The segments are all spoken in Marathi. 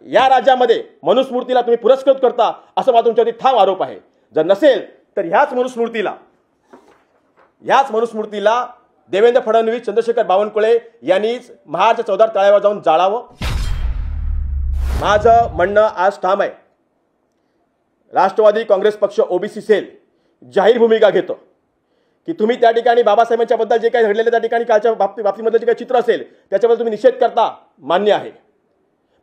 या राज्यामध्ये मनुस्मृतीला तुम्ही पुरस्कृत करता असं माझा तुमच्यावरती ठाम आरोप आहे। जर नसेल तर ह्याच मनुस्मृतीला देवेंद्र फडणवीस, चंद्रशेखर बावनकुळे यांनी महाडच्या 14 तळ्यावर जाऊन जाळावं। माझं म्हणणं आज ठाम आहे। राष्ट्रवादी काँग्रेस पक्ष ओबीसी सेल जाहीर भूमिका घेतो की तुम्ही त्या ठिकाणी बाबासाहेबांच्या बद्दल जे काही घडलेलं त्या ठिकाणी कालच्या बाबतीमध्ये जे काही चित्र असेल त्याच्याबद्दल तुम्ही निषेध करता, मान्य आहे।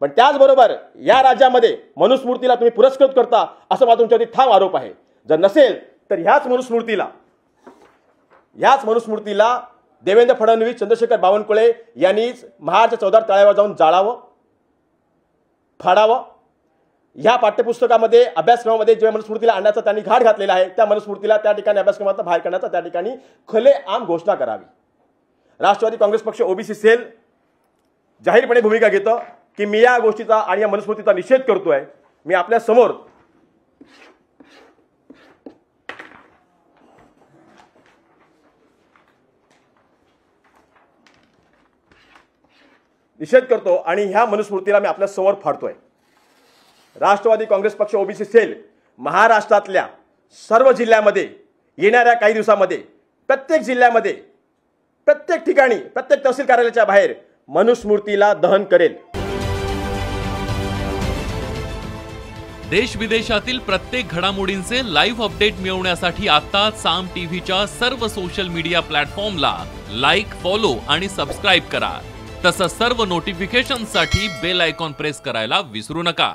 पण त्याचबरोबर या राज्यामध्ये मनुस्मृतीला तुम्ही पुरस्कृत करता असं माझा तुमच्यावरती ठाम आरोप आहे। जर नसेल तर ह्याच मनुस्मृतीला देवेंद्र फडणवीस, चंद्रशेखर बावनकुळे यांनी महाडच्या 14 तळ्यावर जाऊन जाळावं, फाडावं। ह्या पाठ्यपुस्तकामध्ये अभ्यासक्रमामध्ये जे मनुस्मृतीला आणण्याचा त्यांनी घाट घातलेला आहे त्या मनुस्मृतीला त्या ठिकाणी अभ्यासक्रमातून बाहेर करण्याचा त्या ठिकाणी खुलेआम घोषणा करावी। राष्ट्रवादी काँग्रेस पक्ष ओबीसी सेल जाहीरपणे भूमिका घेतो की मी या गोष्टीचा आणि या मनुस्मृतीचा निषेध करतोय। मी आपल्या समोर निषेध करतो आणि ह्या मनुस्मृतीला मी आपल्या समोर फाडतोय। राष्ट्रवादी काँग्रेस पक्ष ओबीसी सेल महाराष्ट्रातल्या सर्व जिल्ह्यामध्ये येणाऱ्या काही दिवसामध्ये प्रत्येक जिल्ह्यामध्ये प्रत्येक ठिकाणी प्रत्येक तहसील कार्यालयाच्या बाहेर मनुस्मृतीला दहन करेल। देश विदेशातील प्रत्येक घडामोडींचे लाईव्ह अपडेट मिळवण्यासाठी आता साम टीव्हीच्या सर्व सोशल मीडिया प्लॅटफॉर्मला लाईक, फॉलो आणि सबस्क्राईब करा। तसंच सर्व नोटिफिकेशनसाठी बेल आयकॉन प्रेस करायला विसरू नका।